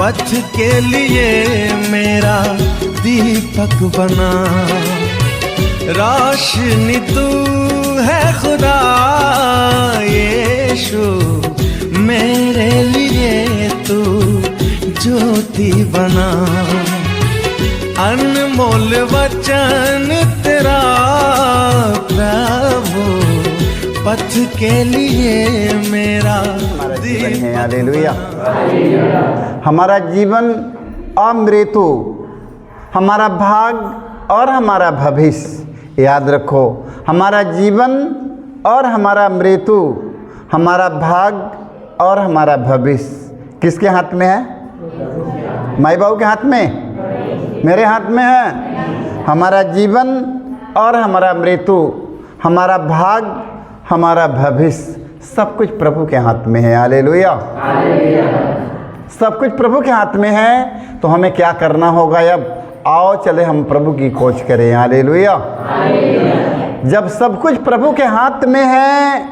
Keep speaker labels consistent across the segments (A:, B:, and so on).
A: पथ के लिए मेरा दीपक बना। रोशनी तू है खुदा यीशु, मेरे लिए तू ज्योति बना। अनमोल वचन तेरा प्रभु, पथ के लिए मेरा
B: जीवन है। हालेलुया। हमारा जीवन और मृत्यु, हमारा भाग और हमारा भविष्य, याद रखो, हमारा जीवन और हमारा मृत्यु, हमारा भाग और हमारा भविष्य किसके हाथ में है? माई बाबू के हाथ में, मेरे हाथ में है। हमारा जीवन और हमारा मृत्यु, हमारा भाग, हमारा भविष्य, सब कुछ प्रभु के हाथ में है। हालेलुया। सब कुछ प्रभु के हाथ में है, तो हमें क्या करना होगा? अब आओ चले हम प्रभु की खोज करें। हालेलुया। जब सब कुछ प्रभु के हाथ में है,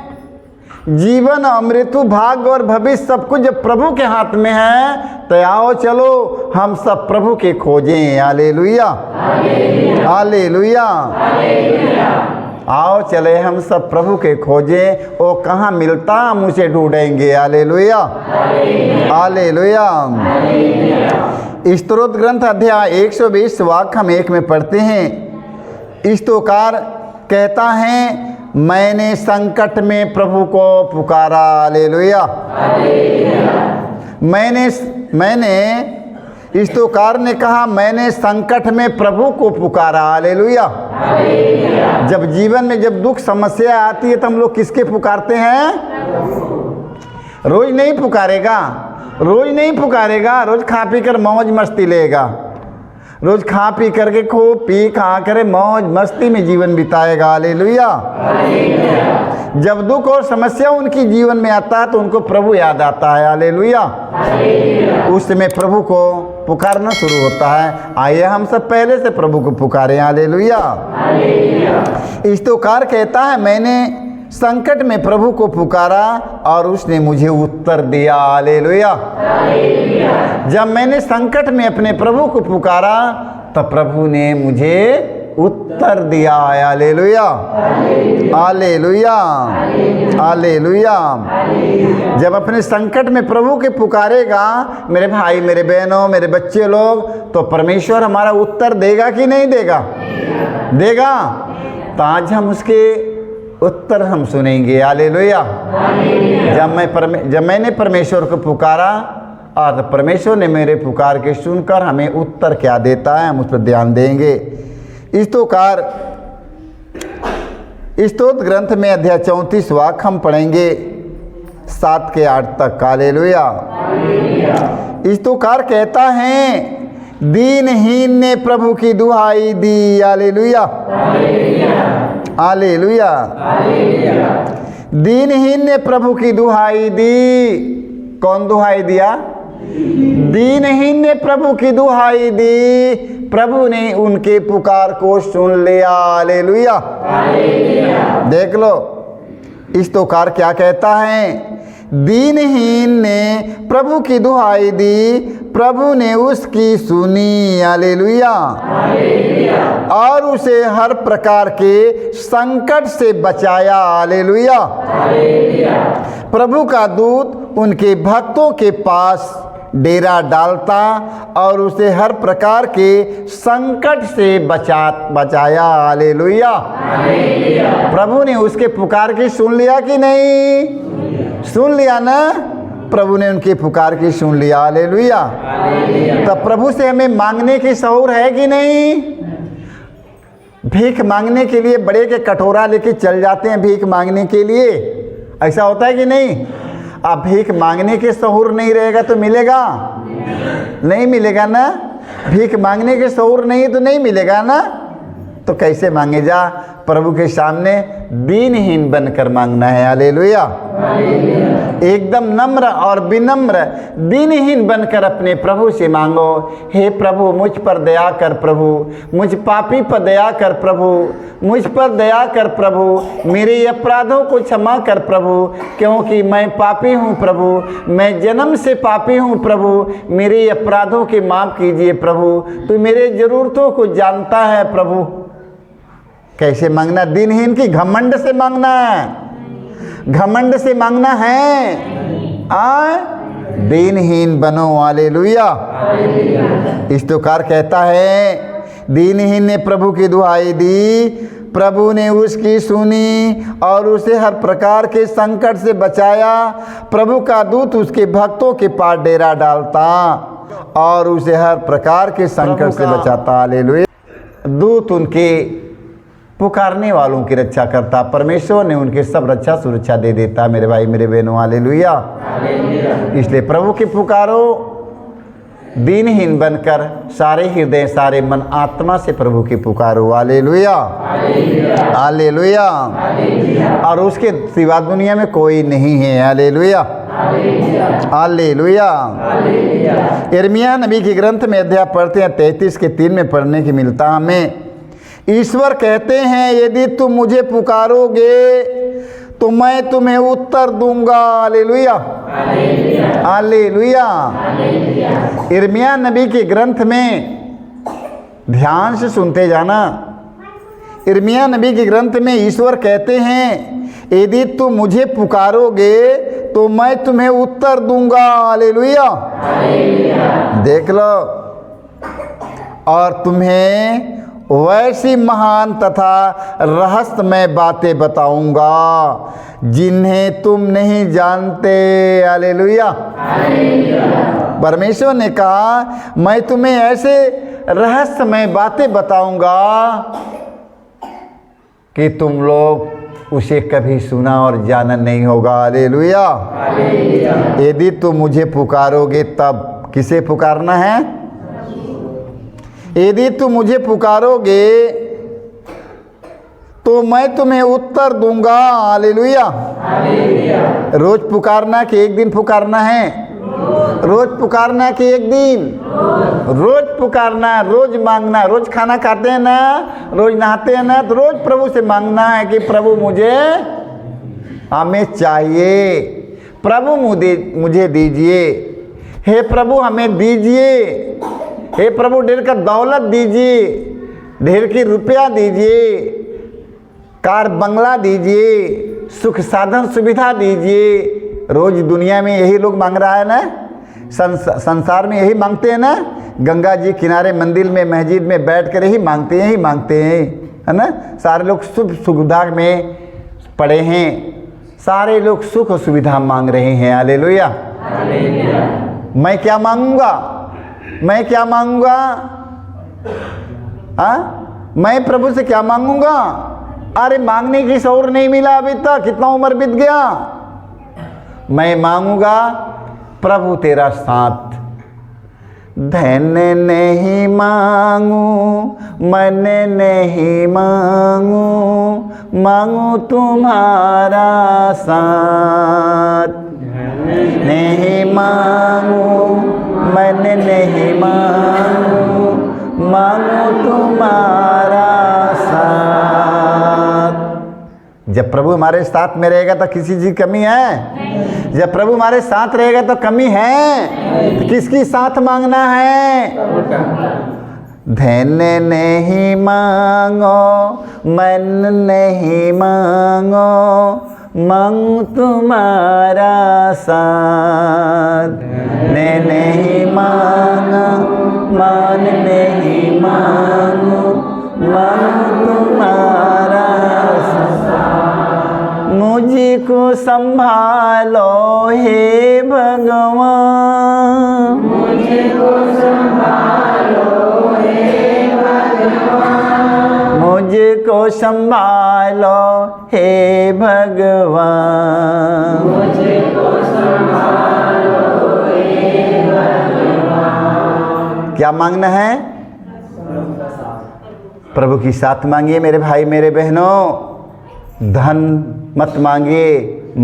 B: जीवन और मृत्यु, भाग्य और भविष्य सब कुछ जब प्रभु के हाथ में है, तो आओ चलो हम सब प्रभु के खोजें। हालेलुया। हालेलुया। आओ चले हम सब प्रभु के खोजें, वो कहाँ मिलता हम उसे ढूंढेंगे। हालेलुया। हालेलुया। स्तोत्र ग्रंथ अध्याय 120 वाक्य हम 1 में पढ़ते हैं। स्तोत्रकार कहता है, मैंने संकट में प्रभु को पुकारा। हालेलुया। मैंने स्तोत्रकार ने कहा, मैंने संकट में प्रभु को पुकारा। हालेलुया। जब जीवन में जब दुख समस्या आती है तो हम लोग किसके पुकारते हैं? रोज नहीं पुकारेगा, रोज नहीं पुकारेगा, रोज खा पी कर मौज मस्ती लेगा, रोज खा पी करके खूब पी खा करे मौज मस्ती में जीवन बिताएगा। हालेलुया। जब दुख और समस्या उनकी जीवन में आता है तो उनको प्रभु याद आता है। हालेलुया। उस समय प्रभु को पुकारना शुरू होता है। आइए हम सब पहले से प्रभु को पुकारें। हालेलुया। स्तोत्रकार कहता है, मैंने संकट में प्रभु को पुकारा और उसने मुझे उत्तर दिया। हालेलुया। जब मैंने संकट में अपने प्रभु को पुकारा तब प्रभु ने मुझे उत्तर दिया। हालेलुया। हालेलुया। हालेलुया। जब अपने संकट में प्रभु के पुकारेगा मेरे भाई, मेरे बहनों, मेरे बच्चे लोग, तो परमेश्वर हमारा उत्तर देगा कि नहीं देगा? देगा। तो आज हम उसके उत्तर हम सुनेंगे। हालेलुया। जब मैंने परमेश्वर को पुकारा और परमेश्वर ने मेरे पुकार के सुनकर हमें उत्तर क्या देता है, हम उस पर ध्यान देंगे। स्तोत्रकार स्तोत्र ग्रंथ में अध्याय 34 वाक्य हम पढ़ेंगे 7 से 8 तक। हालेलुया। स्तोत्रकार कहता है, दीनहीन ने प्रभु की दुहाई दी। हालेलुया। हालेलुया। दीनहीन ने प्रभु की दुहाई दी। कौन दुहाई दिया? दीनहीन ने प्रभु की दुहाई दी, प्रभु ने उनके पुकार को सुन लिया। हालेलुया। देख लो स्तोत्रकार क्या कहता है, दीनहीन ने प्रभु की दुहाई दी, प्रभु ने उसकी सुनी। हालेलुया। और उसे हर प्रकार के संकट से बचाया। हालेलुया। प्रभु का दूत उनके भक्तों के पास डेरा डालता और उसे हर प्रकार के संकट से बचाया। हालेलुया। प्रभु ने उसके पुकार की सुन लिया कि नहीं? सुन लिया ना? प्रभु ने उनकी पुकार की सुन लिया। हालेलुया। तब प्रभु से हमें मांगने की शऊर है कि नहीं? भीख मांगने के लिए बड़े के कटोरा लेके चल जाते हैं भीख मांगने के लिए, ऐसा होता है कि नहीं? अब भीख मांगने के शऊर नहीं रहेगा तो मिलेगा? नहीं मिलेगा ना। भीख मांगने के शऊर नहीं तो नहीं मिलेगा ना। तो कैसे मांगे जा? प्रभु के सामने दीनहीन बनकर मांगना है। हालेलुया। एकदम नम्र और विनम्र दीनहीन बनकर अपने प्रभु से मांगो। हे प्रभु मुझ पर दया कर प्रभु, मुझ पापी पर दया कर प्रभु, मुझ पर दया कर प्रभु, मेरे अपराधों को क्षमा कर प्रभु, क्योंकि मैं पापी हूँ प्रभु, मैं जन्म से पापी हूँ प्रभु, मेरे अपराधों के माफ़ कीजिए प्रभु, तो मेरे ज़रूरतों को जानता है प्रभु। कैसे मांगना? दीनहीन की घमंड से मांगना है, घमंड से मांगना है। दीनहीन बनो। हालेलुया। स्तुकार कहता है दीनहीन ने प्रभु की दुहाई दी, प्रभु ने उसकी सुनी और उसे हर प्रकार के संकट से बचाया। प्रभु का दूत उसके भक्तों के पास डेरा डालता और उसे हर प्रकार के संकट से बचाता। हालेलुया। दूत उनके पुकारने वालों की रक्षा करता, परमेश्वर ने उनके सब रक्षा सुरक्षा दे देता। मेरे भाई मेरे बहनों, हालेलुया। इसलिए प्रभु की पुकारो, दीनहीन बनकर सारे हृदय सारे मन आत्मा से प्रभु की पुकारो। Hallelujah, hallelujah. और उसके सिवा दुनिया में कोई नहीं है। Hallelujah, hallelujah. यिर्मयाह नबी के ग्रंथ में अध्याय पढ़ते हैं 33 के 3 में पढ़ने की मिलता हमें। ईश्वर कहते हैं यदि तुम मुझे पुकारोगे तो मैं तुम्हें उत्तर दूंगा। Hallelujah, hallelujah. यिर्मयाह नबी के ग्रंथ में ध्यान से सुनते जाना। यिर्मयाह नबी के ग्रंथ में ईश्वर कहते हैं यदि तुम मुझे पुकारोगे तो मैं तुम्हें उत्तर दूंगा। हालेलुया। देख लो, और तुम्हें वैसी महान तथा रहस्यमय बातें बताऊंगा जिन्हें तुम नहीं जानते। हालेलुया। परमेश्वर ने कहा मैं तुम्हें ऐसे रहस्यमय बातें बताऊंगा कि तुम लोग उसे कभी सुना और जाना नहीं होगा। हालेलुया। यदि तुम मुझे पुकारोगे, तब किसे पुकारना है? यदि तुम मुझे पुकारोगे तो मैं तुम्हें उत्तर दूंगा। हालेलुया। रोज पुकारना कि एक दिन पुकारना है? रोज पुकारना कि एक दिन? रोज पुकारना, रोज मांगना। रोज खाना खाते हैं ना, रोज नहाते हैं ना, तो रोज प्रभु से मांगना है कि प्रभु मुझे हमें चाहिए, प्रभु मुझे दीजिए, हे प्रभु हमें दीजिए, हे प्रभु ढेर का दौलत दीजिए, ढेर की रुपया दीजिए, कार बंगला दीजिए, सुख साधन सुविधा दीजिए। रोज दुनिया में यही लोग मांग रहा है ना, संसार में यही मांगते हैं ना। गंगा जी किनारे मंदिर में मस्जिद में बैठ कर यही मांगते हैं, यही मांगते हैं, है ना। सारे लोग सुख सुविधा में पड़े हैं, सारे लोग सुख और सुविधा मांग रहे हैं। हालेलुया। मैं क्या मांगूंगा? मैं क्या मांगूंगा? मैं प्रभु से क्या मांगूंगा? अरे मांगने की शौर नहीं मिला अभी तक, कितना उम्र बीत गया। मैं मांगूंगा प्रभु तेरा साथ। धन नहीं मांगू, मन नहीं मांगू, मांगू तुम्हारा साथ। नहीं मांगू, मन नहीं मांगू, मांगू तुम्हारा साथ। जब प्रभु हमारे साथ में रहेगा तो किसी चीज की कमी है? जब प्रभु हमारे साथ रहेगा तो कमी है? तो किसकी साथ मांगना है? धन नहीं मांगो, मन नहीं मांगो, मांगू तुम्हारा साथ। नहीं मांगा, मान नहीं मांगो, मांगू तुम्हारा साथ। मुझको संभालो हे भगवान, मुझको संभालो हे भगवान, मुझको संभालो हे भगवान, मुझको संभालो हे भगवान। क्या मांगना है? प्रभु की साथ मांगिए मेरे भाई मेरे बहनों। धन मत मांगिए,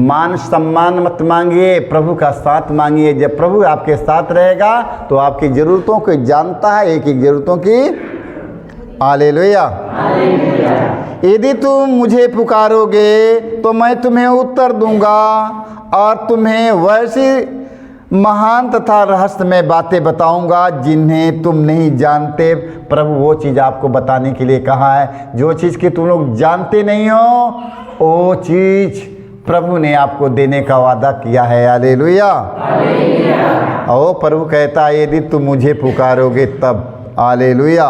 B: मान सम्मान मत मांगिए, प्रभु का साथ मांगिए। जब प्रभु आपके साथ रहेगा तो आपकी ज़रूरतों को जानता है, एक एक ज़रूरतों की। हालेलुया। यदि तुम मुझे पुकारोगे तो मैं तुम्हें उत्तर दूंगा और तुम्हें वैसी महान तथा रहस्यमय बातें बताऊंगा जिन्हें तुम नहीं जानते। प्रभु वो चीज़ आपको बताने के लिए कहा है, जो चीज़ की तुम लोग जानते नहीं हो वो चीज़ प्रभु ने आपको देने का वादा किया है। हालेलुया। और प्रभु कहता है यदि तुम मुझे पुकारोगे तब। हालेलुया।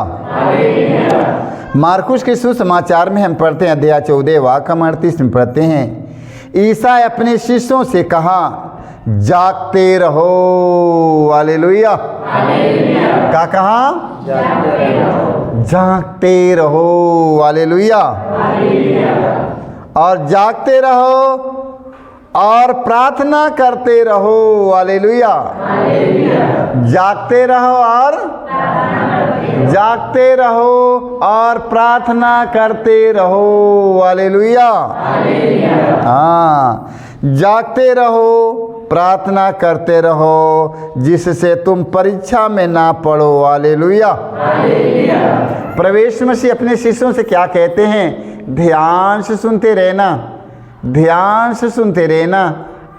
B: मार्कुस के सुसमाचार में हम पढ़ते हैं अध्याय 14 वाक्य 38 में पढ़ते हैं, ईसा अपने शिष्यों से कहा जागते रहो। हालेलुया। क्या कहा? जागते रहो। हालेलुया। और जागते रहो और प्रार्थना करते रहो। हालेलुया। जागते रहो और जागते रहो और प्रार्थना करते रहो। हालेलुया। हाँ, जागते रहो, प्रार्थना करते रहो, जिससे तुम परीक्षा में ना पड़ो। हालेलुया। प्रवेश मसीह अपने शिष्यों से क्या कहते हैं? ध्यान से सुनते रहना, ध्यान से सुनते रहना।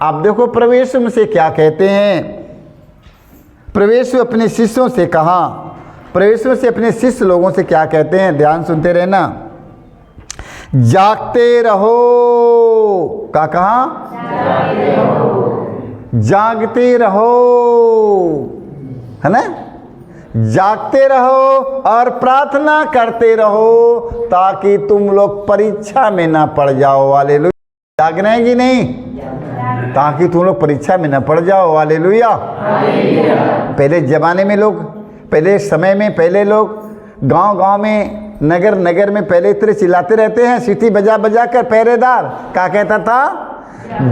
B: आप देखो प्रवेश मसीह क्या कहते हैं। प्रवेश अपने शिष्यों से कहा, प्रवेश मसीह अपने शिष्य लोगों से क्या कहते हैं? ध्यान सुनते रहना, जागते रहो। क्या कहा? जागते रहो, है ना? जागते रहो और प्रार्थना करते रहो ताकि तुम लोग परीक्षा में ना पड़ जाओ। हालेलुया। जागना है कि नहीं? ताकि तुम लोग परीक्षा में ना पड़ जाओ। हालेलुया। पहले जमाने में लोग, पहले समय में, पहले लोग गांव-गांव में, नगर नगर में पहले इतने चिल्लाते रहते हैं, सीटी बजा बजा कर। पहरेदार क्या कहता था?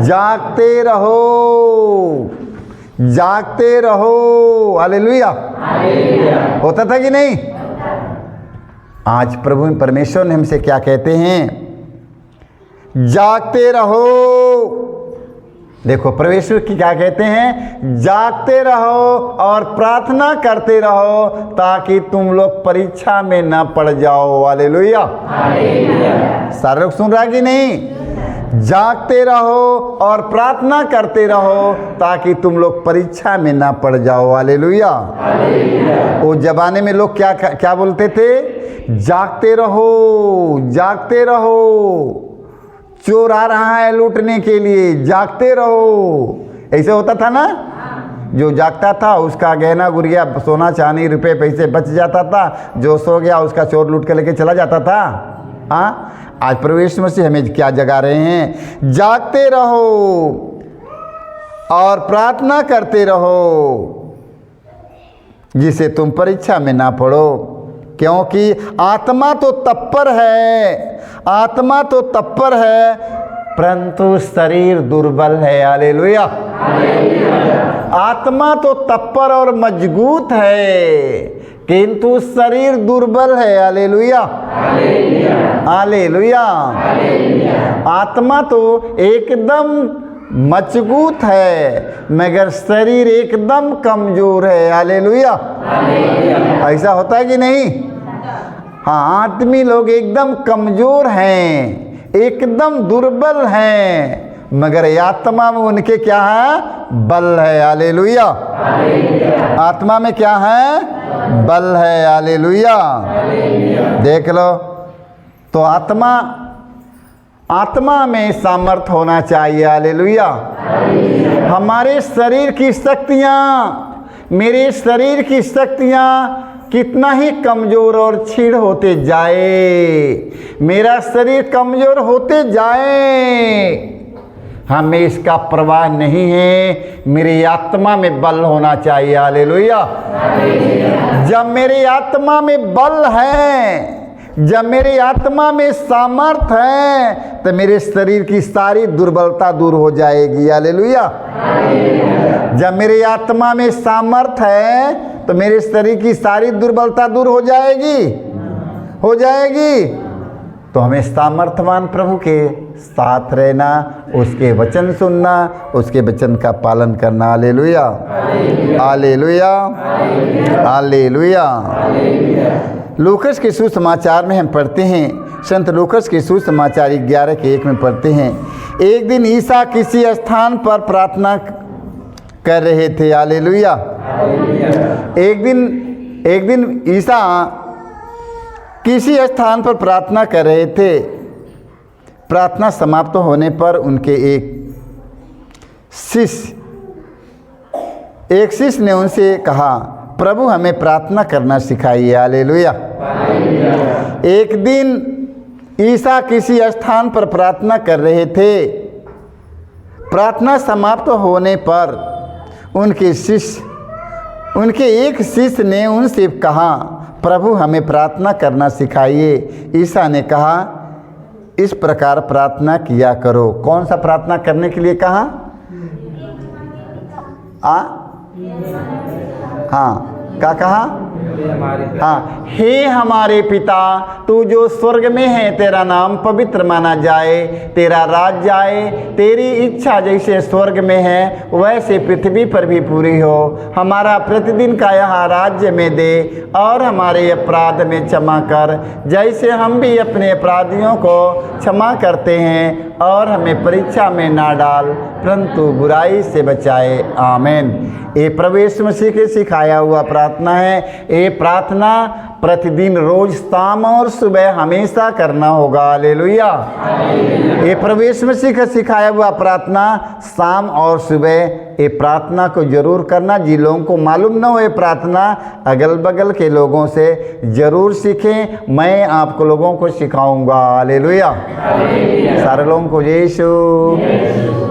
B: जागते रहो, जागते रहो। हालेलुया। होता था कि नहीं? आज प्रभु परमेश्वर ने हमसे क्या कहते हैं? जागते रहो। देखो परमेश्वर की क्या कहते हैं? जागते रहो और प्रार्थना करते रहो ताकि तुम लोग परीक्षा में ना पड़ जाओ। हालेलुया। सारे लोग सुन रहा कि नहीं? जागते रहो और प्रार्थना करते रहो ताकि तुम लोग परीक्षा में ना पड़ जाओ। हालेलुया। वो जमाने में लोग क्या क्या बोलते थे? जागते रहो, जागते रहो, चोर आ रहा है लूटने के लिए, जागते रहो। ऐसे होता था ना? जो जागता था उसका गहना गुड़िया, सोना चांदी रुपए पैसे बच जाता था, जो सो गया उसका चोर लूट के लेके चला जाता था। हाँ, आज प्रवेश मसीह हमें क्या जगा रहे हैं? जागते रहो और प्रार्थना करते रहो जिसे तुम परीक्षा में ना पड़ो, क्योंकि आत्मा तो तत्पर है, आत्मा तो तत्पर है परंतु शरीर दुर्बल है। हालेलुया। आत्मा तो तत्पर और मजबूत है किंतु शरीर दुर्बल है। हालेलुया। हालेलुया। आत्मा तो एकदम मजबूत है मगर शरीर एकदम कमजोर है। हालेलुया। ऐसा होता है कि नहीं? हाँ, आदमी लोग एकदम कमजोर हैं, एकदम दुर्बल हैं, मगर आत्मा में उनके क्या है? बल है। हालेलुया। आत्मा में क्या है? बल है। हालेलुया। देख लो, तो आत्मा में सामर्थ्य होना चाहिए। हालेलुया। हमारे शरीर की शक्तियाँ, मेरे शरीर की शक्तियाँ कितना ही कमज़ोर और क्षीण होते जाए, मेरा शरीर कमज़ोर होते जाए, हमें इसका परवाह नहीं है। मेरी आत्मा में बल होना चाहिए। हालेलुया। जब मेरी आत्मा में बल है, जब मेरी आत्मा में सामर्थ है, तो मेरे शरीर की सारी दुर्बलता दूर हो जाएगी। हालेलुया। जब मेरी आत्मा में सामर्थ है तो मेरे शरीर की सारी दुर्बलता दूर हो जाएगी। हो जाएगी। तो हमें सामर्थ्यवान प्रभु के साथ रहना, उसके वचन सुनना, उसके वचन का पालन करना। Hallelujah, hallelujah, hallelujah. लूकस के सुसमाचार में हम पढ़ते हैं, संत लूकस के सुसमाचार 11:1 में पढ़ते हैं, एक दिन ईसा किसी स्थान पर प्रार्थना कर रहे थे। हालेलुया। एक दिन ईसा किसी स्थान पर प्रार्थना कर रहे थे। प्रार्थना समाप्त होने पर उनके एक शिष्य ने उनसे कहा, प्रभु हमें प्रार्थना करना सिखाइए। हालेलुया। एक दिन ईसा किसी स्थान पर प्रार्थना कर रहे थे। प्रार्थना समाप्त होने पर उनके एक शिष्य ने उनसे कहा, प्रभु हमें प्रार्थना करना सिखाइए। ईसा ने कहा, इस प्रकार प्रार्थना किया करो। कौन सा प्रार्थना करने के लिए कहा? हाँ, क्या कहा? हाँ, हे हमारे पिता, तू जो स्वर्ग में है, तेरा नाम पवित्र माना जाए, तेरा राज आए, तेरी इच्छा जैसे स्वर्ग में है वैसे पृथ्वी पर भी पूरी हो। हमारा प्रतिदिन का यहाँ राज्य में दे, और हमारे अपराध में क्षमा कर जैसे हम भी अपने अपराधियों को क्षमा करते हैं, और हमें परीक्षा में ना डाल परंतु बुराई से बचाए। आमीन। ये प्रभु यीशु मसीह के सिखाया हुआ प्रार्थना है। ये प्रार्थना प्रतिदिन, रोज, शाम और सुबह हमेशा करना होगा। हालेलुया। ये प्रभु यीशु मसीह का सिखाया हुआ प्रार्थना शाम और सुबह, ये प्रार्थना को जरूर करना। जिन लोगों को मालूम न हो ये प्रार्थना, अगल बगल के लोगों से जरूर सीखें। मैं आपको लोगों को सिखाऊंगा। हालेलुया। सारे लोगों को यीशु